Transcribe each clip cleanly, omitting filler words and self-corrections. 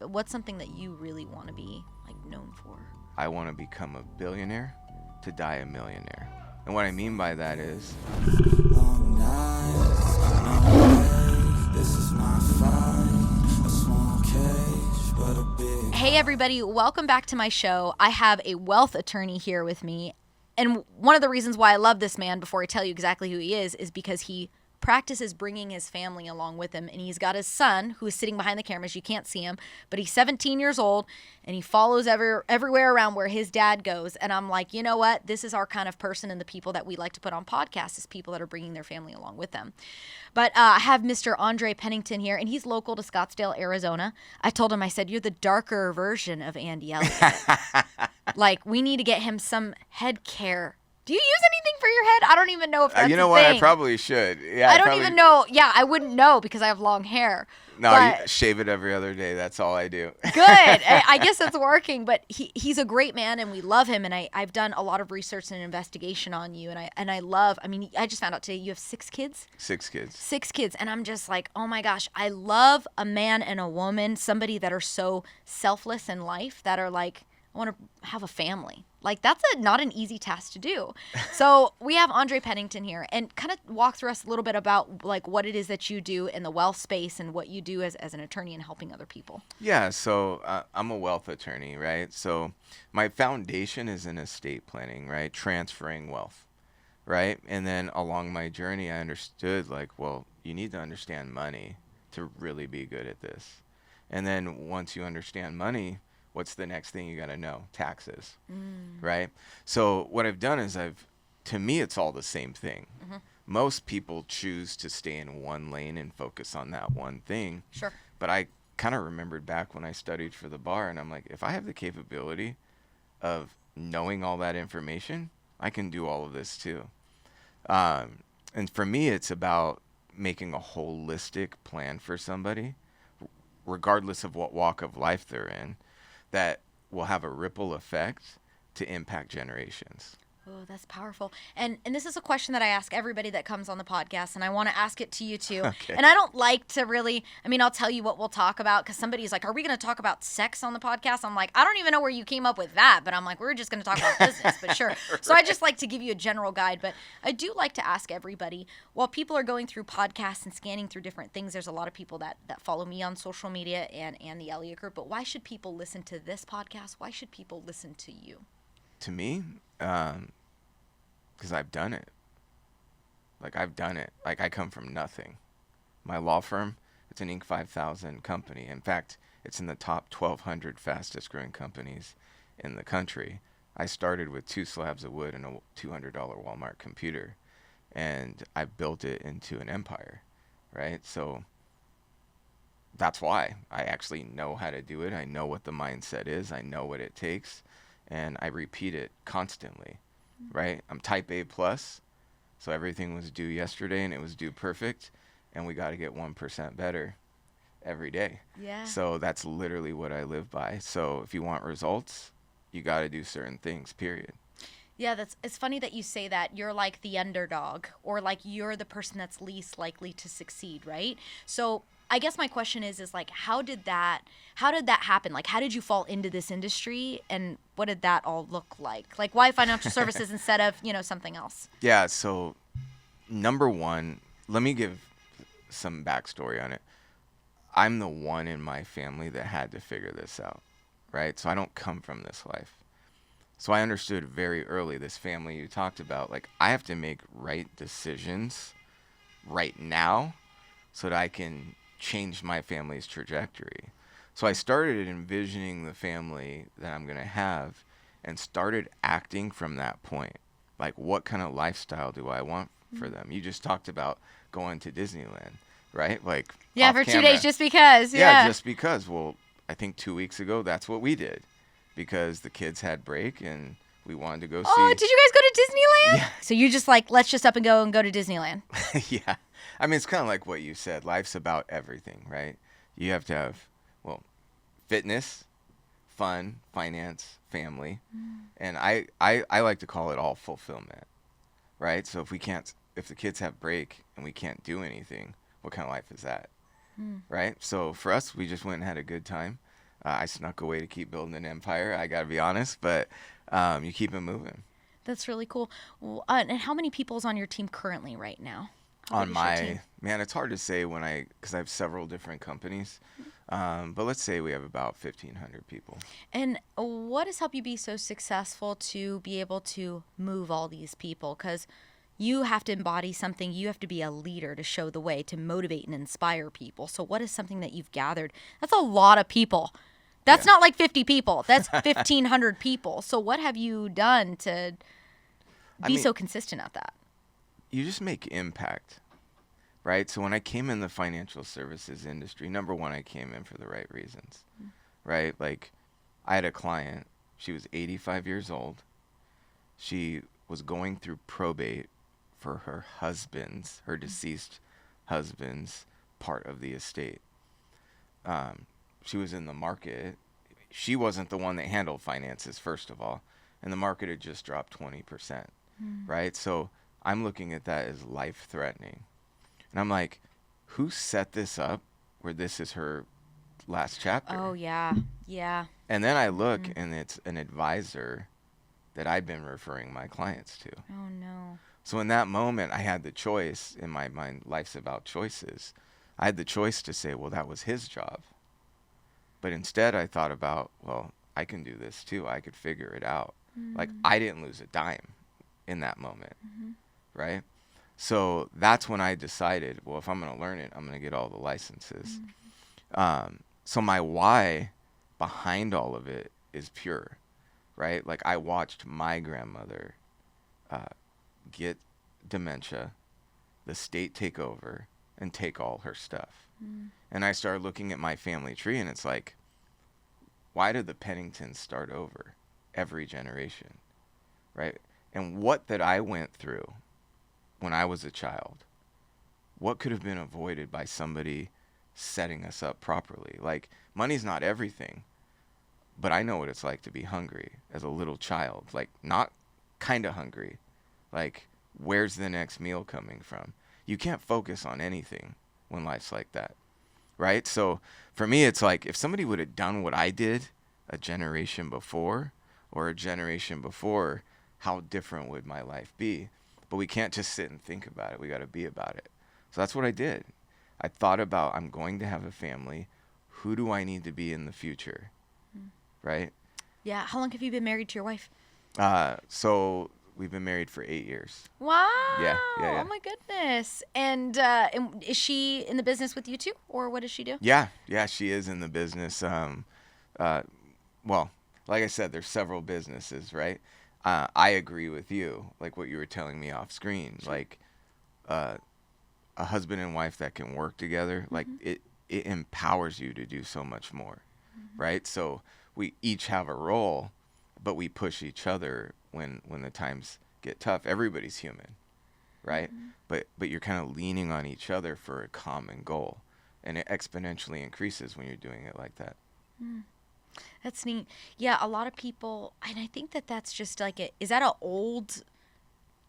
what's something that you really want to be like known for? I want to become a billionaire to die a millionaire. And what I mean by that is Long nights, no way. This is my fight. A small cage, but a big Hey everybody, welcome back to my show. I have a wealth attorney here with me. And one of the reasons why I love this man, before I tell you exactly who he is because he practices bringing his family along with him. And he's got his son who is sitting behind the cameras. You can't see him, but he's 17 years old and he follows everywhere around where his dad goes. And I'm like, you know what? This is our kind of person, and the people that we like to put on podcasts is people that are bringing their family along with them. But I have Mr. Andre Pennington here, and he's local to Scottsdale, Arizona. I told him, I said, you're the darker version of Andy Elliott. Like, we need to get him some head care. Do you use anything for your head? I don't even know if that's you know a what? thing. I probably should. Yeah, I don't even know. Yeah, I wouldn't know because I have long hair. No, but you shave it every other day. That's all I do. Good. I guess it's working. But he's a great man, and we love him. And I've done a lot of research and investigation on you. And I love, I mean, I just found out today you have 6 kids? 6 kids. 6 kids. And I'm just like, oh my gosh, I love a man and a woman, somebody that are so selfless in life, that are like, I want to have a family. Like, that's not an easy task to do. So we have Andre Pennington here, and kind of walk through us a little bit about like what it is that you do in the wealth space and what you do as an attorney and helping other people. Yeah, so I'm a wealth attorney, right? So my foundation is in estate planning, right? Transferring wealth, right? And then along my journey, I understood like, well, you need to understand money to really be good at this. And then once you understand money, what's the next thing you got to know? Taxes, right? So what I've done is to me, it's all the same thing. Mm-hmm. Most people choose to stay in one lane and focus on that one thing. Sure. But I kind of remembered back when I studied for the bar, and I'm like, if I have the capability of knowing all that information, I can do all of this too. And for me, it's about making a holistic plan for somebody, regardless of what walk of life they're in, that will have a ripple effect to impact generations. Oh, that's powerful. And this is a question that I ask everybody that comes on the podcast, and I want to ask it to you too. Okay. And I don't like to really, I mean, I'll tell you what we'll talk about, because somebody's like, are we going to talk about sex on the podcast? I'm like, I don't even know where you came up with that, but I'm like, we're just going to talk about business, but sure. Right. So I just like to give you a general guide, but I do like to ask everybody, while people are going through podcasts and scanning through different things, there's a lot of people that follow me on social media and the Elliott Group, but why should people listen to this podcast? Why should people listen to you? To me, because I've done it. Like, I've done it. Like, I come from nothing. My law firm, it's an Inc. 5000 company. In fact, it's in the top 1,200 fastest growing companies in the country. I started with 2 slabs of wood and a $200 Walmart computer, and I built it into an empire, right? So that's why I actually know how to do it. I know what the mindset is. I know what it takes, and I repeat it constantly. Right? I'm type A plus, so everything was due yesterday and it was due perfect, and we got to get 1% better every day. Yeah. So that's literally what I live by. So if you want results, you got to do certain things, period. Yeah, it's funny that you say that. You're like the underdog, or like you're the person that's least likely to succeed, right? So I guess my question is like, how did that happen? Like, how did you fall into this industry, and what did that all look like? Like, why financial services instead of, something else? Yeah, so number one, let me give some backstory on it. I'm the one in my family that had to figure this out, right? So I don't come from this life. So I understood very early, this family you talked about, like, I have to make right decisions right now so that I can change my family's trajectory. So I started envisioning the family that I'm going to have and started acting from that point. Like, what kind of lifestyle do I want for them? You just talked about going to Disneyland, right? Like, yeah, for 2 days just because. Yeah, just because. Well, I think 2 weeks ago, that's what we did, because the kids had break and we wanted to go see. Oh, did you guys go to Disneyland? Yeah. So you just like, let's just up and go to Disneyland. Yeah. I mean, it's kind of like what you said. Life's about everything, right? You have to have, well, fitness, fun, finance, family. And I like to call it all fulfillment, right? So if the kids have break and we can't do anything, what kind of life is that, right? So for us, we just went and had a good time. I snuck away to keep building an empire. I got to be honest, but you keep it moving. That's really cool. And how many people's on your team currently right now? How On big is your team? man, it's hard to say because I have several different companies. But let's say we have about 1,500 people. And what has helped you be so successful to be able to move all these people? Because you have to embody something. You have to be a leader to show the way, to motivate and inspire people. So what is something that you've gathered? That's a lot of people. That's not like 50 people. That's 1,500 people. So what have you done to be so consistent at that? You just make impact, right? So when I came in the financial services industry, number one, I came in for the right reasons, right? Like, I had a client. She was 85 years old. She was going through probate for her deceased husband's part of the estate. She was in the market. She wasn't the one that handled finances, first of all, and the market had just dropped 20%, right? So I'm looking at that as life-threatening. And I'm like, who set this up where this is her last chapter? Oh, yeah. Yeah. And then I look, and it's an advisor that I've been referring my clients to. Oh, no. So in that moment, I had the choice. In my mind, life's about choices. I had the choice to say, well, that was his job. But instead, I thought about, well, I can do this too. I could figure it out. Like, I didn't lose a dime in that moment, right? So that's when I decided, well, if I'm going to learn it, I'm going to get all the licenses. So my why behind all of it is pure, right? Like, I watched my grandmother get dementia, the state take over, and take all her stuff. And I started looking at my family tree, and it's like, why did the Penningtons start over every generation, right? And what that I went through when I was a child, what could have been avoided by somebody setting us up properly? Like, money's not everything, but I know what it's like to be hungry as a little child. Like, not kind of hungry. Like, where's the next meal coming from? You can't focus on anything when life's like that, right? So for me, it's like, if somebody would have done what I did a generation before, or a generation before, how different would my life be? But we can't just sit and think about it. We got to be about it. So that's what I did. I thought about, I'm going to have a family. Who do I need to be in the future? Right? Yeah. How long have you been married to your wife? So we've been married for 8 years. Wow. Yeah. Oh, my goodness. And is she in the business with you too? Or what does she do? Yeah, she is in the business. Well, like I said, there's several businesses, right? I agree with you, like what you were telling me off screen. Sure. Like, a husband and wife that can work together, like, it empowers you to do so much more, right? So we each have a role, but we push each other when the times get tough. Everybody's human, right? But you're kind of leaning on each other for a common goal, and it exponentially increases when you're doing it like that. That's neat. Yeah, a lot of people, and I think that's just like is that an old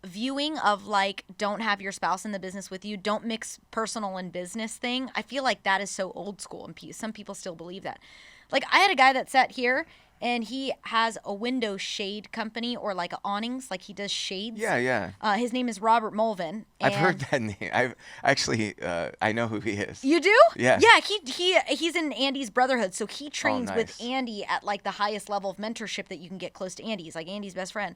viewing of, like, don't have your spouse in the business with you, don't mix personal and business thing? I feel like that is so old school, and some people still believe that. Like, I had a guy that sat here, and he has a window shade company, or like awnings, like he does shades. Yeah. His name is Robert Mulvin. I've heard that name. I've actually, I know who he is. You do? Yeah. Yeah, he's in Andy's Brotherhood, so he trains with nice. Andy at, like, the highest level of mentorship that you can get close to Andy. He's like Andy's best friend.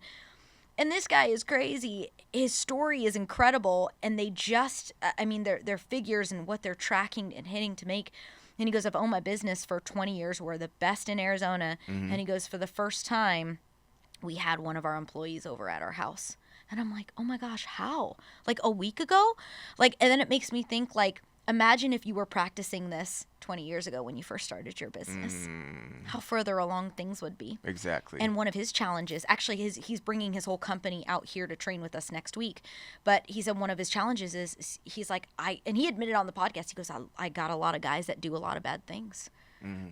And this guy is crazy. His story is incredible, and they just, their figures and what they're tracking and hitting to make. And he goes, I've owned my business for 20 years. We're the best in Arizona. And he goes, for the first time, we had one of our employees over at our house. And I'm like, oh my gosh, how? Like, a week ago? Like, and then it makes me think, like, imagine if you were practicing this 20 years ago when you first started your business. How further along things would be. Exactly. And one of his challenges, actually, he's bringing his whole company out here to train with us next week. But he said one of his challenges is he's like, and he admitted on the podcast, he goes, I got a lot of guys that do a lot of bad things.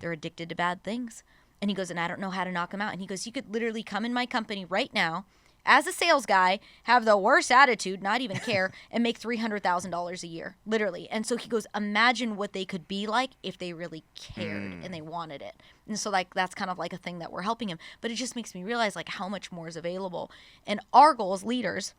They're addicted to bad things. And he goes, and I don't know how to knock them out. And he goes, you could literally come in my company right now as a sales guy, have the worst attitude, not even care, and make $300,000 a year, literally. And so he goes, imagine what they could be like if they really cared and they wanted it. And so like that's kind of like a thing that we're helping him. But it just makes me realize like how much more is available. And our goal as leaders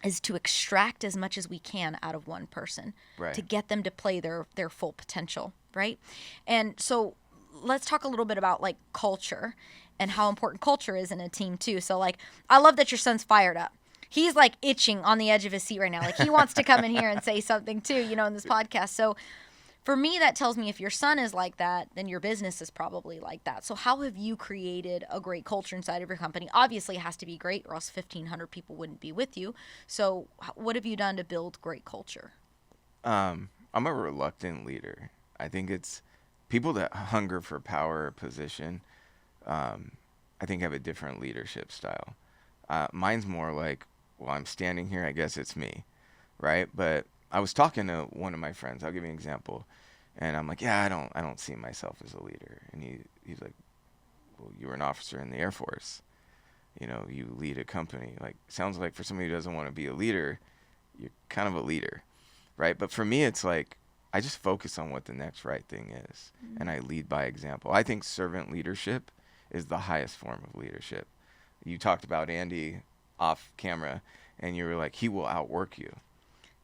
is to extract as much as we can out of one person to get them to play their full potential, right? And so let's talk a little bit about like culture and how important culture is in a team too. So like, I love that your son's fired up. He's like itching on the edge of his seat right now. Like he wants to come in here and say something too, you know, in this podcast. So for me, that tells me if your son is like that, then your business is probably like that. So how have you created a great culture inside of your company? Obviously it has to be great or else 1,500 people wouldn't be with you. So what have you done to build great culture? I'm a reluctant leader. I think it's people that hunger for power or position, I think have a different leadership style. Mine's more like, well, I'm standing here, I guess it's me, right? But I was talking to one of my friends. I'll give you an example. And I'm like, yeah, I don't see myself as a leader. And he's like, well, you were an officer in the Air Force. You know, you lead a company. Like, sounds like for somebody who doesn't want to be a leader, you're kind of a leader, right? But for me, it's like, I just focus on what the next right thing is. And I lead by example. I think servant leadership is the highest form of leadership. You talked about Andy off camera, and you were like, he will outwork you.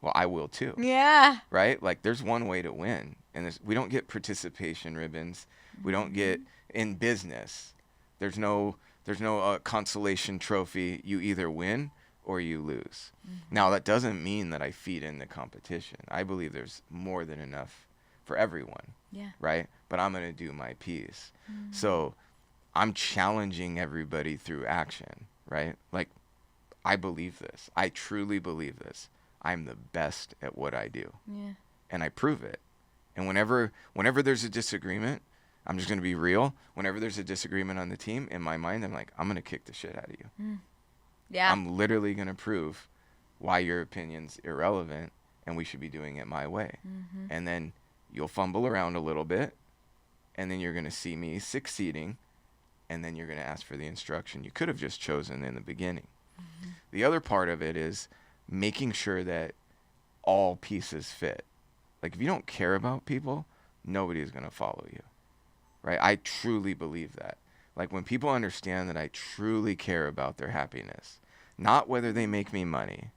Well, I will too. Yeah. Right? Like, there's one way to win. And we don't get participation ribbons. We don't get, in business, there's no consolation trophy. You either win or you lose. Now, that doesn't mean that I feed into competition. I believe there's more than enough for everyone. Yeah. Right? But I'm going to do my piece. So I'm challenging everybody through action, right? Like, I believe this. I truly believe this. I'm the best at what I do. Yeah. And I prove it. And whenever there's a disagreement, I'm just going to be real. Whenever there's a disagreement on the team, in my mind, I'm like, I'm going to kick the shit out of you. Yeah. I'm literally going to prove why your opinion's irrelevant and we should be doing it my way. And then you'll fumble around a little bit, and then you're going to see me succeeding, and then you're going to ask for the instruction you could have just chosen in the beginning. The other part of it is making sure that all pieces fit. Like, if you don't care about people, nobody is going to follow you, right? I truly believe that. Like, when people understand that I truly care about their happiness, not whether they make me money,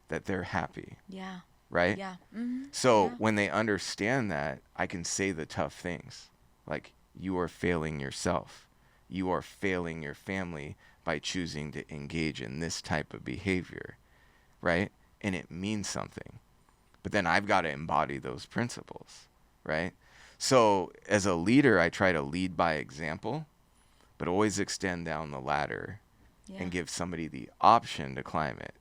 that they're happy. Yeah. Right? Yeah. So when they understand that, I can say the tough things. Like, you are failing yourself. You are failing your family by choosing to engage in this type of behavior, right? And it means something. But then I've got to embody those principles, right? So as a leader, I try to lead by example, but always extend down the ladder and give somebody the option to climb it.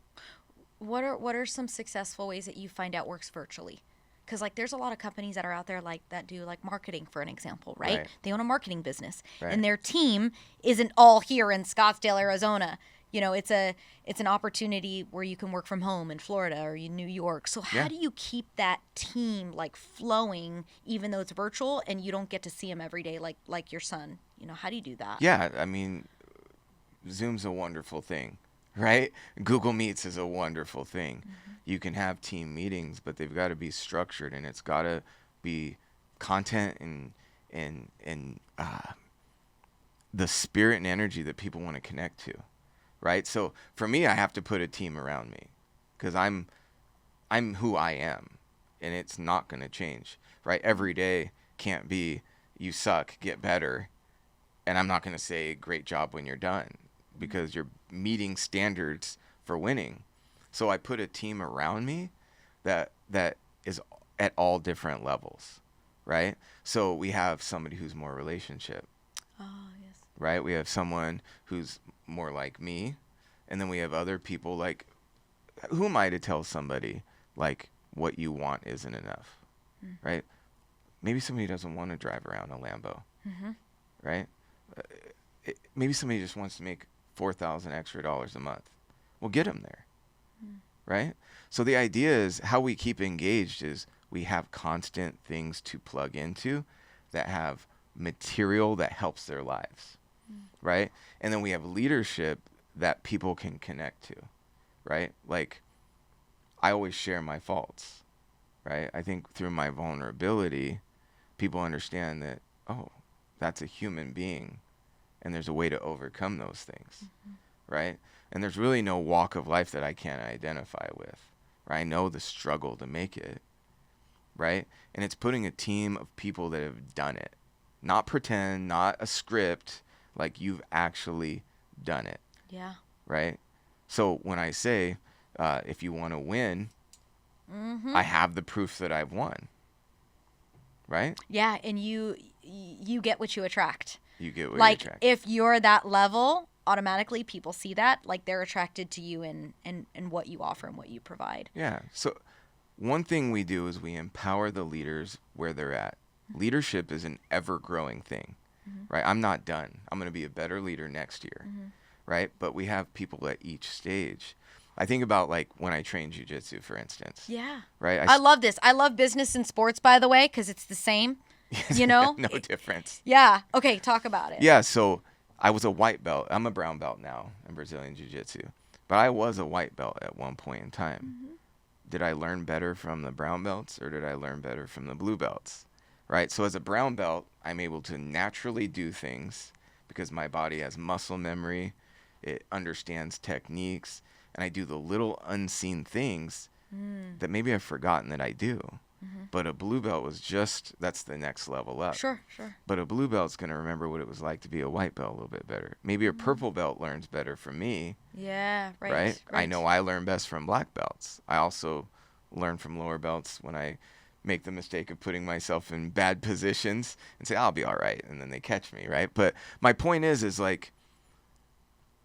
What are some successful ways that you find out works virtually? Because like there's a lot of companies that are out there like that do like marketing, for an example, right? They own a marketing business, and their team isn't all here in Scottsdale, Arizona. You know, it's an opportunity where you can work from home in Florida or in New York. So how do you keep that team like flowing, even though it's virtual and you don't get to see them every day, like your son? You know, how do you do that? Yeah, I mean, Zoom's a wonderful thing, right? Google Meets is a wonderful thing. You can have team meetings, but they've got to be structured, and it's got to be content and the spirit and energy that people want to connect to, right? So for me, I have to put a team around me because I'm who I am, and it's not going to change, right? Every day can't be you suck, get better, and I'm not going to say great job when you're done because you're meeting standards for winning. So I put a team around me that is at all different levels, right? So we have somebody who's more relationship. Oh, yes. Right? We have someone who's more like me, and then we have other people like, who am I to tell somebody like what you want isn't enough, right? Maybe somebody doesn't want to drive around a Lambo, right? Maybe somebody just wants to make $4,000 extra a month. Well, get them there. Right? So the idea is how we keep engaged is we have constant things to plug into that have material that helps their lives, right? And then we have leadership that people can connect to, right? Like, I always share my faults, right? I think through my vulnerability, people understand that, oh, that's a human being, and there's a way to overcome those things, right? And there's really no walk of life that I can't identify with, right? I know the struggle to make it, right? And it's putting a team of people that have done it, not pretend, not a script, like you've actually done it. Yeah. Right? So when I say, if you want to win, I have the proof that I've won. Right? Yeah, and you get what you attract. You get what Like, you attract. if you're that level, automatically people see that. Like, they're attracted to you and what you offer and what you provide. Yeah. So one thing we do is we empower the leaders where they're at. Leadership is an ever-growing thing. Right? I'm not done. I'm going to be a better leader next year. Right? But we have people at each stage. I think about, like, when I train jiu-jitsu, for instance. Yeah. Right? I love this. I love business and sports, by the way, because it's the same, you know? No difference. Yeah. Okay, talk about it. Yeah, so I was a white belt. I'm a brown belt now in Brazilian jiu-jitsu. But I was a white belt at one point in time. Did I learn better from the brown belts, or did I learn better from the blue belts? Right? So as a brown belt, I'm able to naturally do things because my body has muscle memory. It understands techniques, and I do the little unseen things that maybe I've forgotten that I do. But a blue belt was that's the next level up. Sure. But a blue belt's going to remember what it was like to be a white belt a little bit better. Maybe a purple belt learns better from me. Yeah, right. Right? I know I learn best from black belts. I also learn from lower belts when I make the mistake of putting myself in bad positions and say, I'll be all right. And then they catch me, right? But my point is like,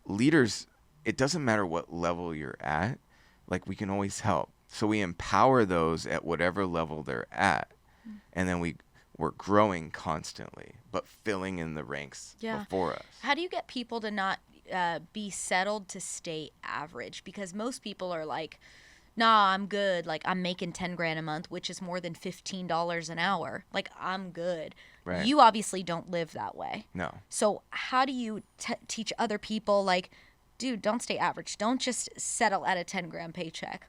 leaders, it doesn't matter what level you're at, like, we can always help. So we empower those at whatever level they're at, and then we're growing constantly, but filling in the ranks before us. How do you get people to not be settled to stay average? Because most people are like, nah, I'm good. Like, I'm making 10 grand a month, which is more than $15 an hour. Like, I'm good. Right. You obviously don't live that way. No. So how do you teach other people, like, dude, don't stay average. Don't just settle at a 10 grand paycheck.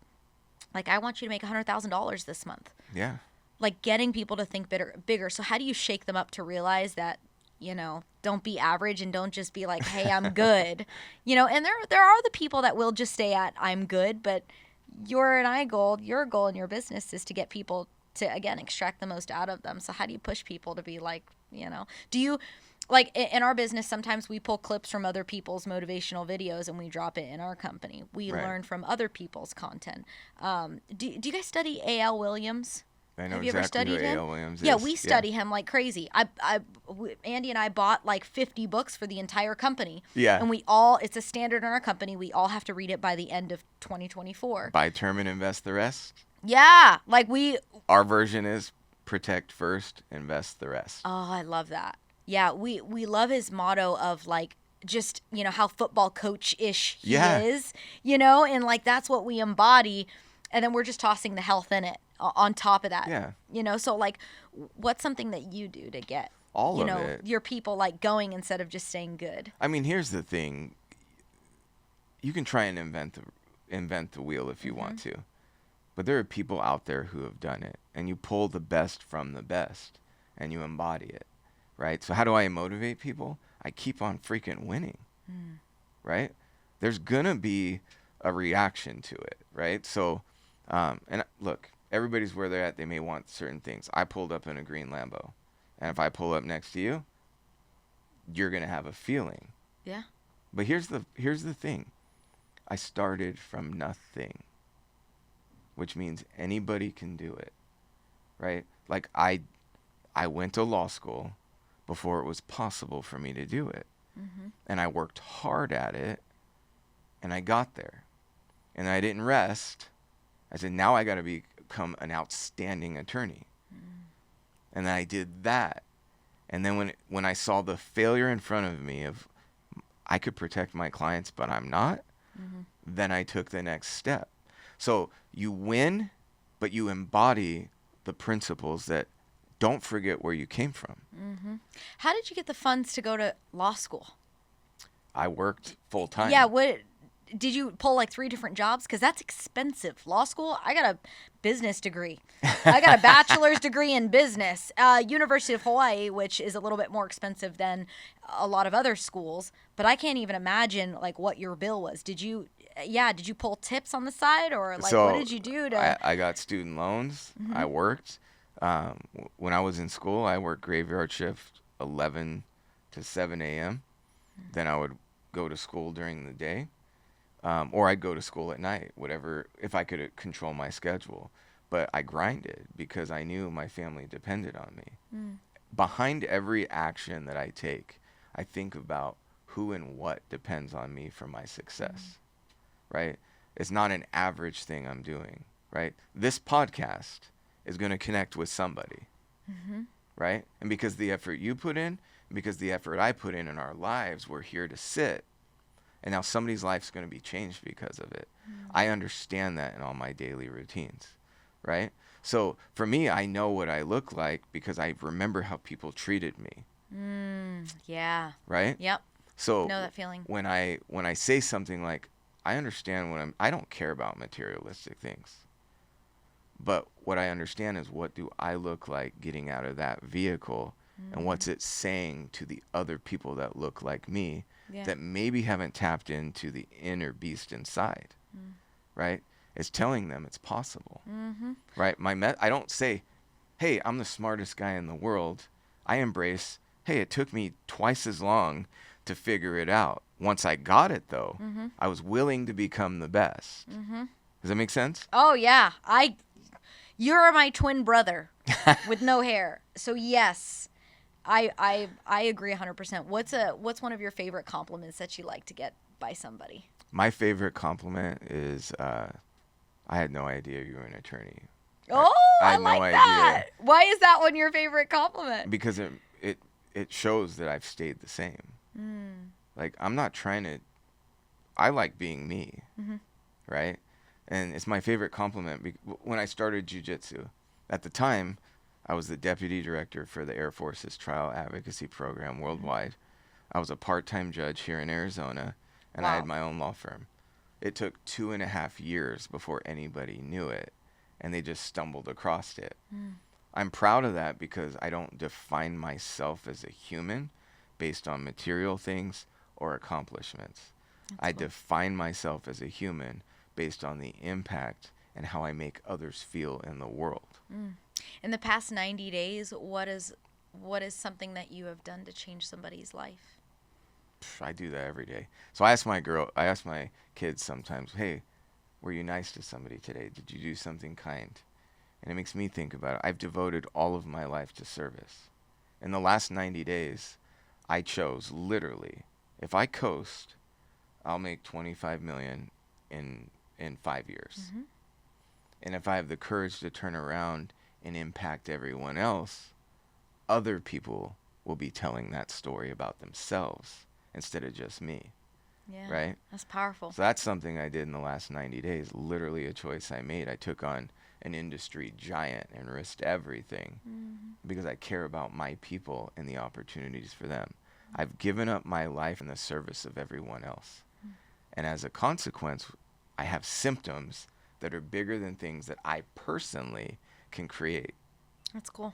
Like, I want you to make $100,000 this month. Yeah. Like, getting people to think bigger. So how do you shake them up to realize that, you know, don't be average and don't just be like, hey, I'm good. You know, and there are the people that will just stay at I'm good, but your goal in your business is to get people to, again, extract the most out of them. So how do you push people to be like, you know, do you, like, in our business, sometimes we pull clips from other people's motivational videos and we drop it in our company. We learn from other people's content. Do you guys study A.L. Williams? I know Have you ever exactly studied who him? A.L. Williams Yeah, is. we study him like crazy. Andy and I bought like 50 books for the entire company. Yeah. And it's a standard in our company. We all have to read it by the end of 2024. Buy term and invest the rest. Yeah, like Our version is protect first, invest the rest. Oh, I love that. Yeah, we love his motto of, like, just, you know, how football coach-ish he is, you know, and, like, that's what we embody, and then we're just tossing the health in it on top of that. Yeah. You know, so, like, what's something that you do to get, All of it. your people, like, going instead of just staying good? I mean, here's the thing. You can try and invent the wheel if you want to. But there are people out there who have done it, and you pull the best from the best, and you embody it. Right? So how do I motivate people? I keep on freaking winning. Right? There's going to be a reaction to it. Right? So, and look, everybody's where they're at. They may want certain things. I pulled up in a green Lambo. And if I pull up next to you, you're going to have a feeling. Yeah. But here's the thing. I started from nothing, which means anybody can do it. Right? Like, I went to law school before it was possible for me to do it. And I worked hard at it, and I got there. And I didn't rest. I said, now I got to become an outstanding attorney. And then I did that. And then when I saw the failure in front of me of I could protect my clients, but I'm not, then I took the next step. So you win, but you embody the principles that don't forget where you came from. How did you get the funds to go to law school? I worked full time. Yeah, what did you pull like 3 different jobs? Because that's expensive. Law school, I got a business degree. I got a bachelor's degree in business. University of Hawaii, which is a little bit more expensive than a lot of other schools. But I can't even imagine like what your bill was. Did you pull tips on the side, or like So what did you do to? I got student loans. I worked. When I was in school, I worked graveyard shift 11 to 7 a.m. Then I would go to school during the day. Or I'd go to school at night, whatever, if I could control my schedule. But I grinded because I knew my family depended on me. Behind every action that I take, I think about who and what depends on me for my success, right? It's not an average thing I'm doing, right? This podcast is going to connect with somebody, right? And because the effort you put in, because the effort I put in our lives, we're here to sit. And now somebody's life's going to be changed because of it. I understand that in all my daily routines, right? So for me, I know what I look like because I remember how people treated me. Yeah. Right? Yep. So know that feeling. When I say something like, I understand I don't care about materialistic things. But what I understand is, what do I look like getting out of that vehicle, and what's it saying to the other people that look like me, that maybe haven't tapped into the inner beast inside, right? It's telling them it's possible, right? I don't say, hey, I'm the smartest guy in the world. I embrace, hey, it took me twice as long to figure it out. Once I got it, though, I was willing to become the best. Does that make sense? Oh yeah, you're my twin brother with no hair. So yes, I agree 100%. What's one of your favorite compliments that you like to get by somebody? My favorite compliment is, I had no idea you were an attorney. Oh, I had like no that. idea. Why is that one your favorite compliment? Because it shows that I've stayed the same. Like, I'm not trying to, I like being me, right? And it's my favorite compliment. When I started jiu-jitsu, at the time, I was the deputy director for the Air Force's trial advocacy program worldwide. I was a part-time judge here in Arizona, and I had my own law firm. It took 2.5 years before anybody knew it, and they just stumbled across it. I'm proud of that because I don't define myself as a human based on material things or accomplishments. I define myself as a human based on the impact and how I make others feel in the world. In the past 90 days, what is something that you have done to change somebody's life? I do that every day. So I ask my kids sometimes, hey, were you nice to somebody today? Did you do something kind? And it makes me think about it. I've devoted all of my life to service. In the last 90 days, I chose literally, if I coast, I'll make $25 million in 5 years. And if I have the courage to turn around and impact everyone else, other people will be telling that story about themselves instead of just me. Yeah. Right? That's powerful. So that's something I did in the last 90 days, literally a choice I made. I took on an industry giant and risked everything because I care about my people and the opportunities for them. I've given up my life in the service of everyone else. And as a consequence, I have symptoms that are bigger than things that I personally can create. That's cool.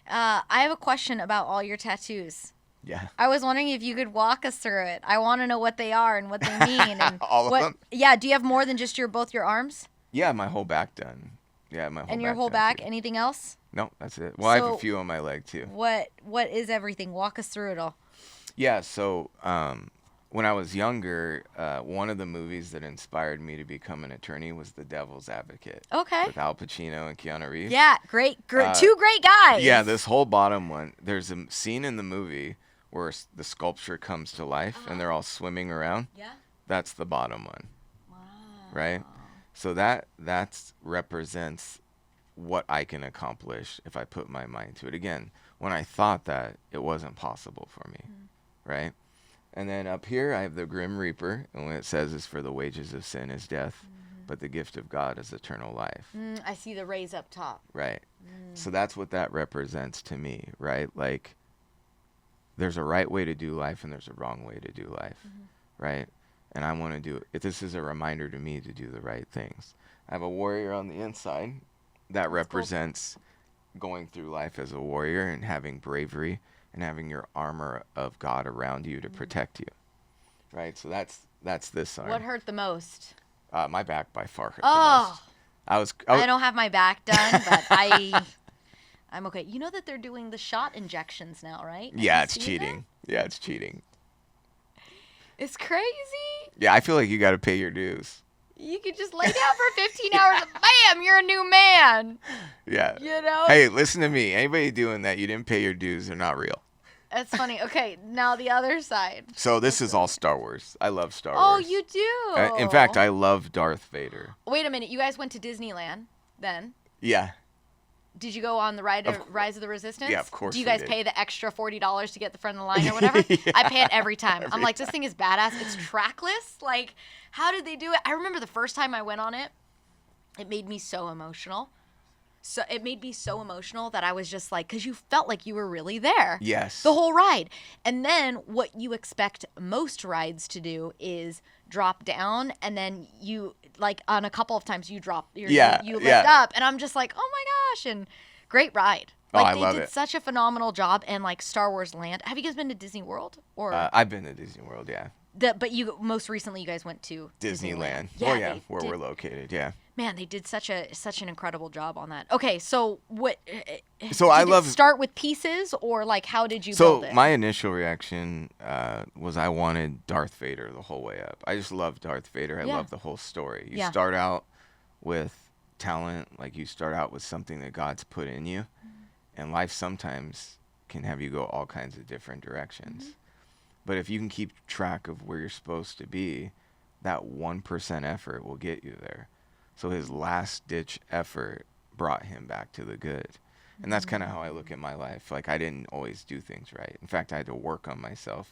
I have a question about all your tattoos. Yeah. I was wondering if you could walk us through it. I want to know what they are and what they mean. And All of them? Yeah. Do you have more than just both your arms? Yeah, my whole back done. Yeah, my whole back. And your whole done back? too. Anything else? No, that's it. Well, I have So- a few on my leg too. What is everything? Walk us through it all. Yeah, so when I was younger, one of the movies that inspired me to become an attorney was The Devil's Advocate. Okay. With Al Pacino and Keanu Reeves. Yeah, great. Two great guys. Yeah, this whole bottom one, there's a scene in the movie where the sculpture comes to life and they're all swimming around. Yeah. That's the bottom one. Wow. Right? So that represents what I can accomplish if I put my mind to it. Again, when I thought that, it wasn't possible for me. Right? And then up here, I have the Grim Reaper, and what it says is, for the wages of sin is death, but the gift of God is eternal life. I see the rays up top. Right. So that's what that represents to me, right? Like, there's a right way to do life and there's a wrong way to do life. right? And I want to do it. This is a reminder to me to do the right things. I have a warrior on the inside that represents going through life as a warrior and having bravery and having your armor of God around you to protect you, right? So that's this arm. What hurt the most? My back by far hurt the most. I don't have my back done, but I'm okay. You know that they're doing the shot injections now, right? Yeah, it's cheating. Yeah, it's cheating. It's crazy. Yeah, I feel like you got to pay your dues. You could just lay down for 15 hours. Bam, you're a new man. Yeah. You know? Hey, listen to me. Anybody doing that, you didn't pay your dues, they're not real. That's funny. Okay, now the other side. So this is all Star Wars. I love Star Oh, Wars. you do? In fact, I love Darth Vader. Wait a minute. You guys went to Disneyland then? Yeah. Did you go on the ride of Rise of the Resistance? Yeah, of course Do you we guys did. pay the extra $40 to get the front of the line or whatever? Yeah, I pay it every time. I'm every like, this thing is badass. It's trackless. Like, how did they do it? I remember the first time I went on it, it made me so emotional. So it made me so emotional that I was just like, because you felt like you were really there. Yes. The whole ride. And then what you expect most rides to do is drop down, and then you, like, on a couple of times you drop, you lift up, and I'm just like, oh my gosh, and great ride. Like, I love they did it. such a phenomenal job, and like Star Wars Land. Have you guys been to Disney World? Or I've been to Disney World, yeah. but you most recently you guys went to Disneyland. Yeah, Yeah, where we're located, yeah. Man, they did such an incredible job on that. Okay, so what? So did I it love start with pieces, or like how did you build it? My initial reaction was I wanted Darth Vader the whole way up. I just love Darth Vader. I love the whole story. You start out with talent, like you start out with something that God's put in you, and life sometimes can have you go all kinds of different directions. But if you can keep track of where you're supposed to be, that 1% effort will get you there. So his last ditch effort brought him back to the good. And that's kind of how I look at my life. Like, I didn't always do things right. In fact, I had to work on myself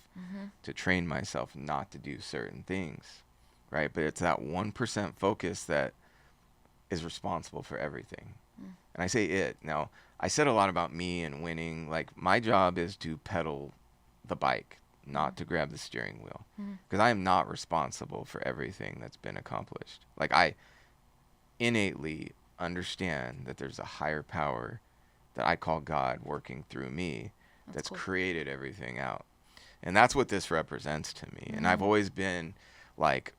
to train myself not to do certain things, right? But it's that 1% focus that is responsible for everything. And I say it. Now, I said a lot about me and winning. Like, my job is to pedal the bike, not to grab the steering wheel. Because I am not responsible for everything that's been accomplished. Like, I innately understand that there's a higher power that I call God working through me that's created everything out. And that's what this represents to me. And I've always been like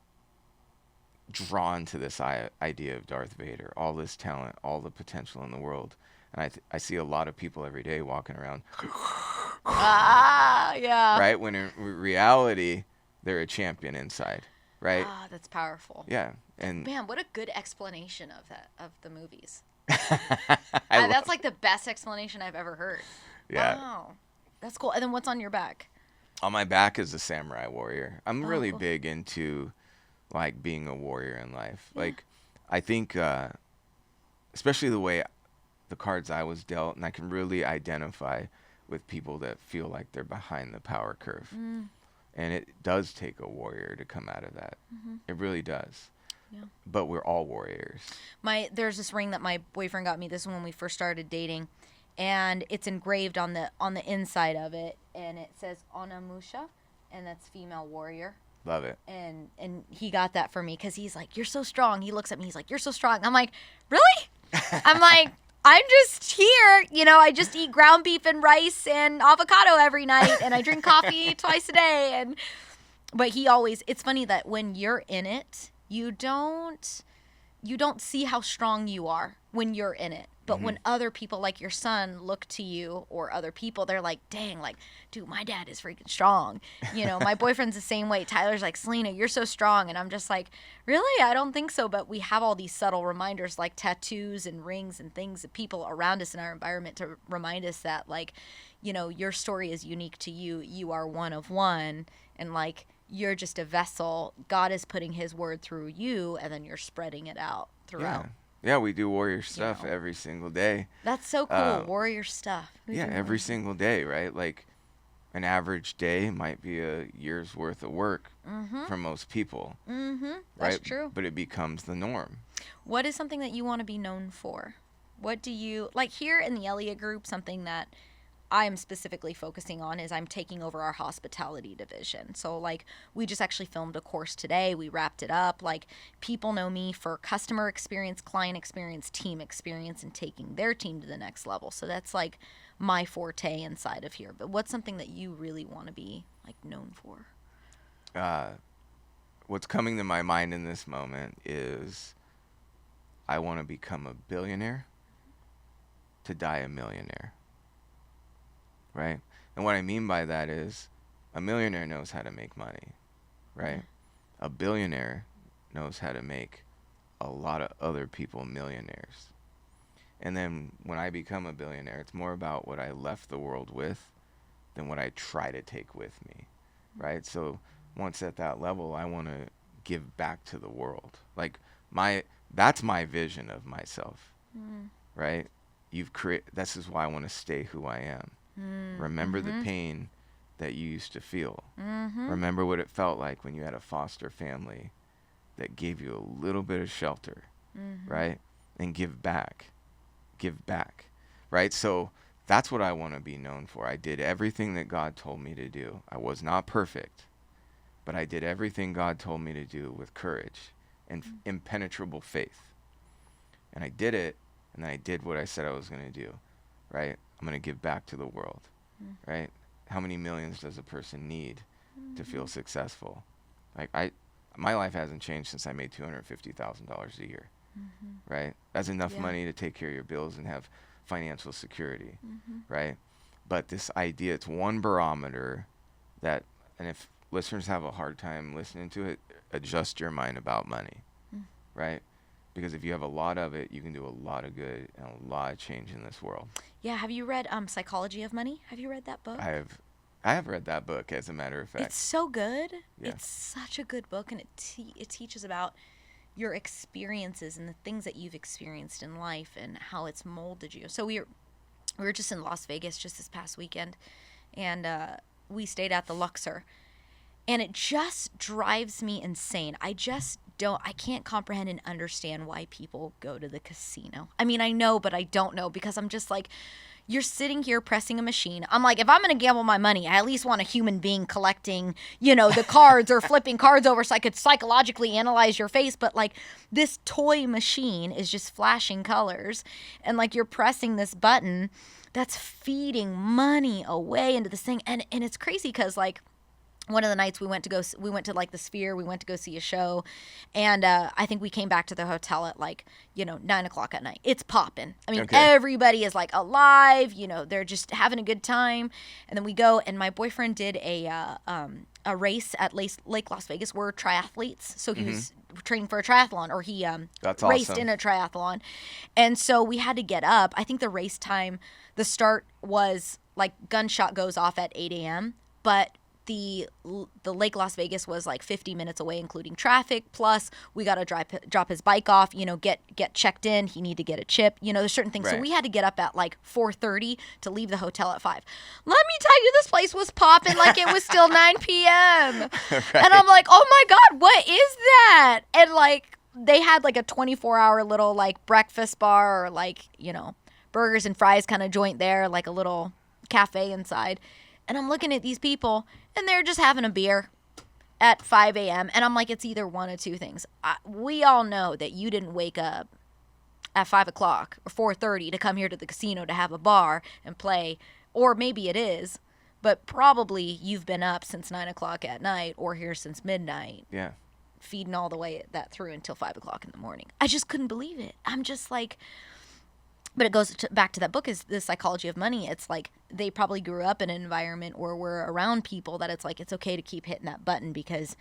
drawn to this idea of Darth Vader, all this talent, all the potential in the world. And I see a lot of people every day walking around yeah. right, when in reality they're a champion inside, right? That's powerful. Yeah. And Man, what a good explanation of that, of the movies. I That's like the best explanation I've ever heard. Yeah. Wow. That's cool. And then what's on your back? On my back is a samurai warrior. I'm really big into like being a warrior in life. Yeah. Like, I think especially the way the cards I was dealt, and I can really identify with people that feel like they're behind the power curve. And it does take a warrior to come out of that. It really does. Yeah. But we're all warriors. There's this ring that my boyfriend got me. This is when we first started dating, and it's engraved on the inside of it, and it says Onamusha, and that's female warrior. Love it. And he got that for me because he's like, you're so strong. He looks at me, he's like, you're so strong. I'm like, really? I'm like, I'm just here. You know, I just eat ground beef and rice and avocado every night, and I drink coffee twice a day. But he always, it's funny that when you're in it, you don't see how strong you are when you're in it. But when other people like your son look to you, or other people, they're like, dang, like, dude, my dad is freaking strong. You know, my boyfriend's the same way. Tyler's like, Celina, you're so strong. And I'm just like, really? I don't think so. But we have all these subtle reminders like tattoos and rings and things that people around us in our environment to remind us that, like, you know, your story is unique to you. You are one of one. And like, you're just a vessel. God is putting his word through you, and then you're spreading it out throughout. Yeah, we do warrior stuff every single day. That's so cool. Warrior stuff. Yeah, every single day, right? Like, an average day might be a year's worth of work for most people. That's right? true. But it becomes the norm. What is something that you want to be known for? What do you, like here in the Elliott group, something that I'm specifically focusing on is I'm taking over our hospitality division. So like we just actually filmed a course today. We wrapped it up. Like people know me for customer experience, client experience, team experience, and taking their team to the next level. So that's like my forte inside of here. But what's something that you really want to be like known for? What's coming to my mind in this moment is I want to become a billionaire to die a millionaire. Right? And what I mean by that is a millionaire knows how to make money, right? A billionaire knows how to make a lot of other people millionaires. And then when I become a billionaire, it's more about what I left the world with than what I try to take with me, right? So once at that level, I want to give back to the world. Like that's my vision of myself, right? This is why I want to stay who I am. Remember the pain that you used to feel. Remember what it felt like when you had a foster family that gave you a little bit of shelter, right? And give back, right? So that's what I want to be known for. I did everything that God told me to do. I was not perfect, but I did everything God told me to do with courage and impenetrable faith. And I did it, and I did what I said I was going to do, right? I'm going to give back to the world, right? How many millions does a person need to feel successful? Like my life hasn't changed since I made $250,000 a year, right? That's enough money to take care of your bills and have financial security, right? But this idea, it's one barometer that, and if listeners have a hard time listening to it, adjust your mind about money, right? Because if you have a lot of it, you can do a lot of good and a lot of change in this world. Yeah. Have you read Psychology of Money? Have you read that book? I have read that book, as a matter of fact. It's so good. Yeah. It's such a good book, and it teaches about your experiences and the things that you've experienced in life and how it's molded you. So we were just in Las Vegas just this past weekend, and we stayed at the Luxor, and it just drives me insane. I can't comprehend and understand why people go to the casino. I mean, I know, but I don't know, because I'm just like, you're sitting here pressing a machine. I'm like, if I'm going to gamble my money, I at least want a human being collecting, the cards or flipping cards over so I could psychologically analyze your face. But like this toy machine is just flashing colors, and like you're pressing this button that's feeding money away into this thing. And it's crazy because like, one of the nights we went to like the Sphere, we went to go see a show, and I think we came back to the hotel at like 9:00 at night. It's popping. I mean, Everybody is like alive. They're just having a good time. And then we go, and my boyfriend did a race at Lake Las Vegas. We're triathletes, so he was training for a triathlon, or he That's raced awesome. in a triathlon, and so we had to get up. I think the race time, the start was like gunshot goes off at 8 a.m., but the Lake Las Vegas was like 50 minutes away, including traffic. Plus, we got to drop his bike off, get checked in. He needed to get a chip. There's certain things. Right. So we had to get up at like 4:30 to leave the hotel at 5. Let me tell you, this place was popping like it was still 9 p.m. Right. And I'm like, oh my God, what is that? And like, they had like a 24-hour little like breakfast bar, or like, burgers and fries kind of joint there, like a little cafe inside. And I'm looking at these people, and they're just having a beer at 5 a.m. And I'm like, it's either one of two things. We all know that you didn't wake up at 5 o'clock or 4:30 to come here to the casino to have a bar and play. Or maybe it is, but probably you've been up since 9 o'clock at night, or here since midnight. Yeah. Feeding all the way that through until 5 o'clock in the morning. I just couldn't believe it. I'm just like... But it goes back to that book, is the Psychology of Money. It's like they probably grew up in an environment where we're around people that it's like it's okay to keep hitting that button, because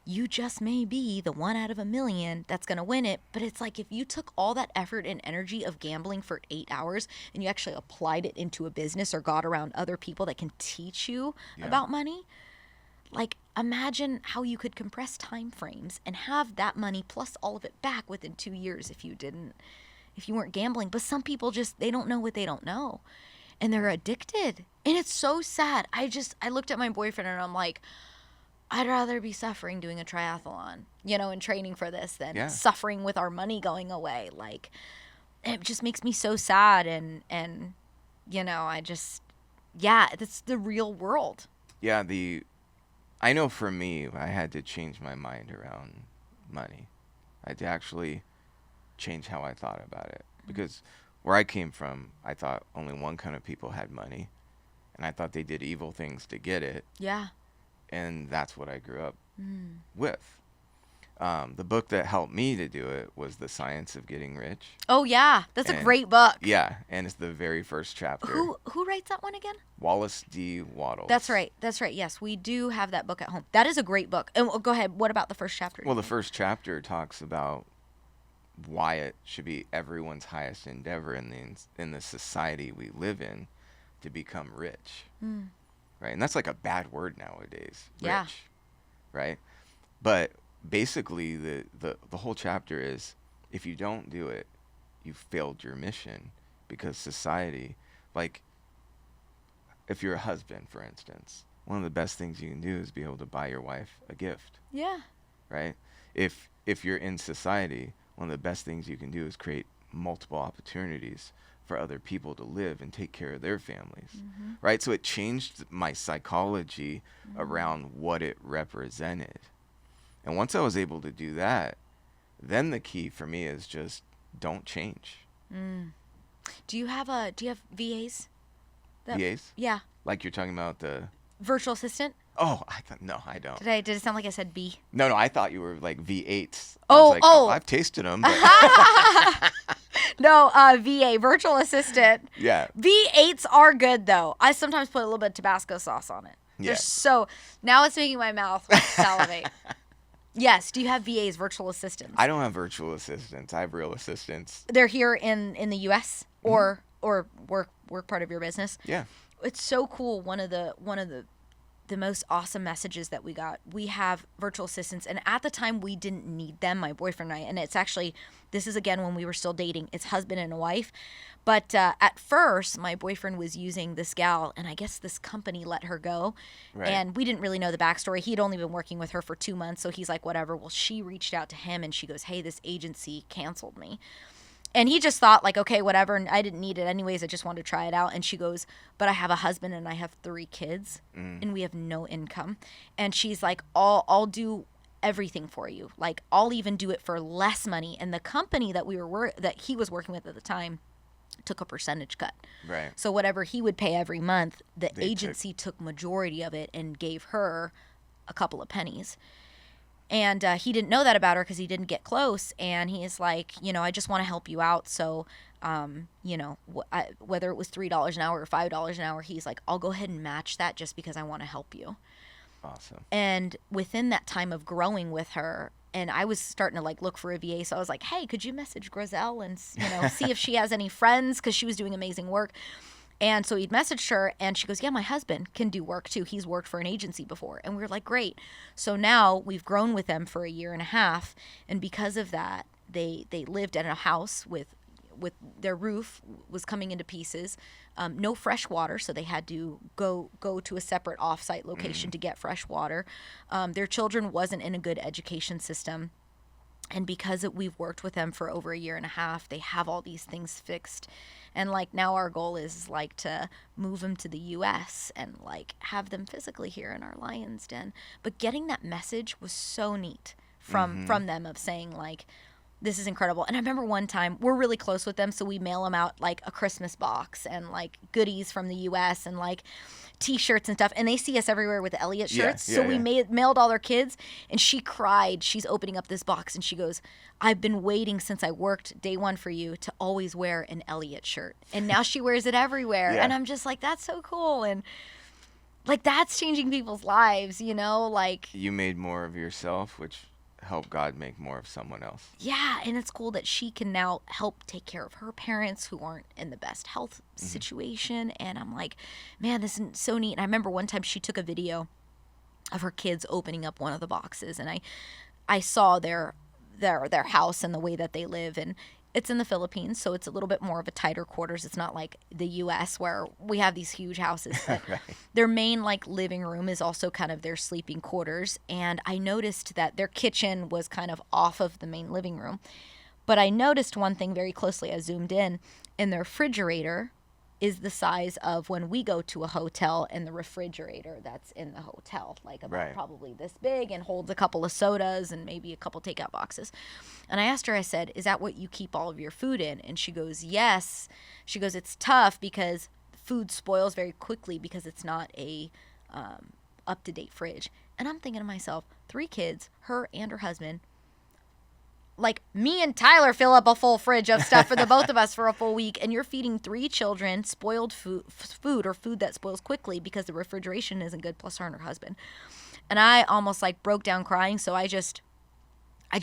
you just may be the one out of a million that's going to win it. But it's like if you took all that effort and energy of gambling for 8 hours and you actually applied it into a business or got around other people that can teach you about money, like imagine how you could compress time frames and have that money plus all of it back within 2 years if you weren't gambling. But some people they don't know what they don't know, and they're addicted. And it's so sad. I looked at my boyfriend, and I'm like, I'd rather be suffering doing a triathlon, and training for this than suffering with our money going away. Like, it just makes me so sad. And Yeah, that's the real world. Yeah, I know for me, I had to change my mind around money. I had to actually change how I thought about it. Because where I came from, I thought only one kind of people had money, and I thought they did evil things to get it, Yeah. and that's what I grew up with. The book that helped me to do it was The Science of Getting Rich. Oh yeah, that's a And- great book. Yeah, and it's the very first chapter. Who writes that one again? Wallace D. Wattles. That's right. That's right. Yes, we do have that book at home. That is a great book. And go ahead. What about the first chapter? Well, the first chapter talks about why it should be everyone's highest endeavor in the society we live in to become rich. Right? And that's like a bad word nowadays. Rich. Yeah. Right? But basically the whole chapter is, if you don't do it, you've failed your mission, because society, like, if you're a husband, for instance, one of the best things you can do is be able to buy your wife a gift, Yeah. right? If you're in society, one of the best things you can do is create multiple opportunities for other people to live and take care of their families, right? So it changed my psychology around what it represented. And once I was able to do that, then the key for me is just don't change. Do you have VAs? VAs? Yeah. Like you're talking about the... Virtual assistant? Oh, no, I don't. Did it sound like I said B? No, I thought you were like V8s. I Oh, was like, oh. I've tasted them, but No, VA, virtual assistant. yeah. V8s are good though. I sometimes put a little bit of Tabasco sauce on it. Yeah. Now it's making my mouth salivate. Yes. Do you have VAs, virtual assistants? I don't have virtual assistants. I have real assistants. They're here in the U.S. or work part of your business. Yeah. It's so cool. One of the most awesome messages that we got. We have virtual assistants, and at the time we didn't need them, my boyfriend and I. And it's actually, this is again when we were still dating. It's husband and a wife. But at first, my boyfriend was using this gal, and I guess this company let her go. Right. And we didn't really know the backstory. He'd only been working with her for 2 months, so he's like, whatever. Well, she reached out to him, and she goes, hey, this agency canceled me. And he just thought, like, okay, whatever, and I didn't need it anyways. I just wanted to try it out. And she goes, but I have a husband and I have 3 kids, and we have no income. And she's like, I'll do everything for you. Like, I'll even do it for less money. And the company that that he was working with at the time took a percentage cut. Right. So whatever he would pay every month, the They agency took majority of it and gave her a couple of pennies. And he didn't know that about her because he didn't get close. And he is like, I just want to help you out. So, whether it was $3 an hour or $5 an hour, he's like, I'll go ahead and match that just because I want to help you. Awesome. And within that time of growing with her, and I was starting to like look for a VA. So I was like, hey, could you message Grizel and, see if she has any friends? Because she was doing amazing work. And so he'd messaged her, and she goes, yeah, my husband can do work too. He's worked for an agency before. And we were like, great. So now we've grown with them for 1.5 years. And because of that, they lived in a house with their roof was coming into pieces. No fresh water, so they had to go to a separate off-site location to get fresh water. Their children wasn't in a good education system. And because we've worked with them for over 1.5 years, they have all these things fixed. And like now our goal is like to move them to the U.S. and like have them physically here in our Lion's Den. But getting that message was so neat from them of saying like, this is incredible. And I remember one time, we're really close with them, so we mail them out like a Christmas box and like goodies from the U.S. and like T-shirts and stuff. And they see us everywhere with the Elliott shirts. So we mailed all their kids, and she cried. She's opening up this box, and she goes, I've been waiting since I worked day one for you to always wear an Elliott shirt. And now she wears it everywhere. Yeah. And I'm just like, that's so cool. And like, that's changing people's lives, like. You made more of yourself, which helped God make more of someone else. Yeah, and it's cool that she can now help take care of her parents who aren't in the best health situation. And I'm like, man, this is so neat. And I remember one time she took a video of her kids opening up one of the boxes, and I saw their house and the way that they live, and it's in the Philippines, so it's a little bit more of a tighter quarters. It's not like the U.S. where we have these huge houses. But Right. their main like living room is also kind of their sleeping quarters. And I noticed that their kitchen was kind of off of the main living room. But I noticed one thing very closely. I zoomed in their refrigerator is the size of when we go to a hotel and the refrigerator that's in the hotel, like about Right. probably this big and holds a couple of sodas and maybe a couple takeout boxes. And I asked her, I said, is that what you keep all of your food in? And she goes, yes. She goes, it's tough because food spoils very quickly because it's not a up-to-date fridge. And I'm thinking to myself, 3 kids, her and her husband, like me and Tyler fill up a full fridge of stuff for the both of us for a full week, and you're feeding 3 children spoiled food or food that spoils quickly because the refrigeration isn't good, plus her and her husband. And I almost like broke down crying, so I just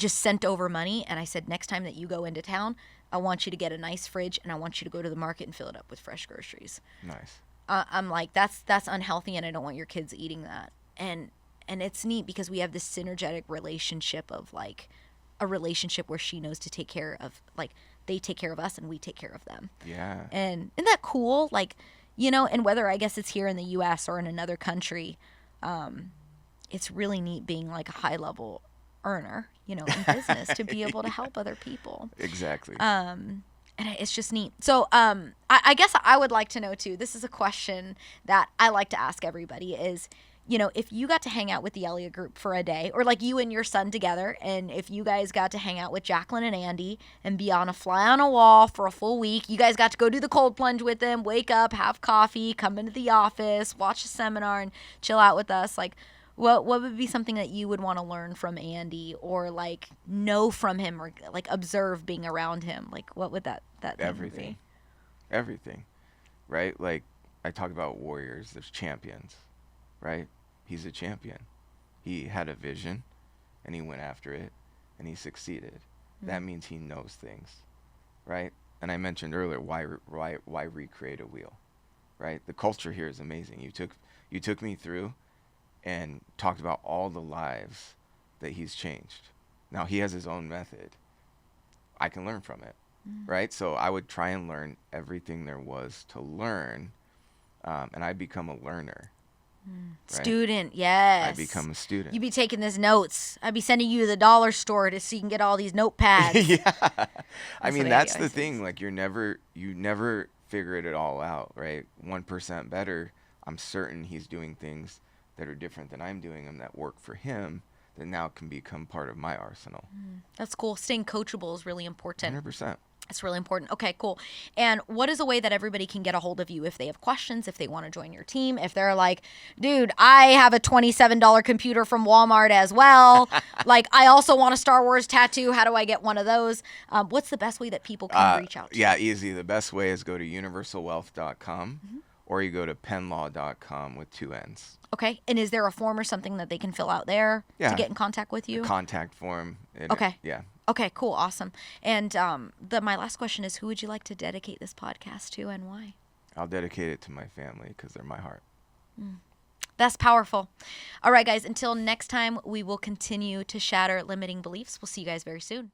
sent over money, and I said, next time that you go into town, I want you to get a nice fridge, and I want you to go to the market and fill it up with fresh groceries. Nice. I'm like, that's unhealthy, and I don't want your kids eating that. And it's neat because we have this synergetic relationship of like a relationship where she knows to take care of, like, they take care of us and we take care of them. Yeah. And isn't that cool? Like, you know, and whether I guess it's here in the U.S. or in another country, it's really neat being like a high level earner, you know, in business to be able to help other people. Exactly. And it's just neat. So I guess I would like to know too, this is a question that I like to ask everybody is, you know, if you got to hang out with the Elliott group for a day, or like you and your son together, and if you guys got to hang out with Jacqueline and Andy and be on a fly on a wall for a full week, you guys got to go do the cold plunge with them, wake up, have coffee, come into the office, watch a seminar and chill out with us, like what would be something that you would want to learn from Andy, or like know from him, or like observe being around him? Like what would that thing Everything. be? Everything. Right? Like I talk about warriors, there's champions, right? He's a champion. He had a vision and he went after it and he succeeded. That means he knows things, right? And I mentioned earlier, why recreate a wheel, right? The culture here is amazing. You took me through and talked about all the lives that he's changed. Now he has his own method. I can learn from it, right? So I would try and learn everything there was to learn, and I become a learner. Right? Student, yes. I become a student. You be taking these notes. I'd be sending you to the dollar store so you can get all these notepads. Yeah. I mean, what that's I the do. thing. Like you never figured it all out, right? 1% better. I'm certain he's doing things that are different than I'm doing and that work for him that now can become part of my arsenal. That's cool. Staying coachable is really important. 100%. It's really important. Okay, cool. And what is a way that everybody can get a hold of you if they have questions, if they want to join your team, if they're like, dude, I have a $27 computer from Walmart as well. Like, I also want a Star Wars tattoo. How do I get one of those? What's the best way that people can reach out to you? Yeah, easy. The best way is go to universalwealth.com or you go to penlaw.com with 2 N's. Okay. And is there a form or something that they can fill out there to Yeah. get in contact with you? Contact form. Okay. Yeah. Okay, cool. Awesome. And my last question is, who would you like to dedicate this podcast to and why? I'll dedicate it to my family because they're my heart. That's powerful. All right, guys, until next time, we will continue to shatter limiting beliefs. We'll see you guys very soon.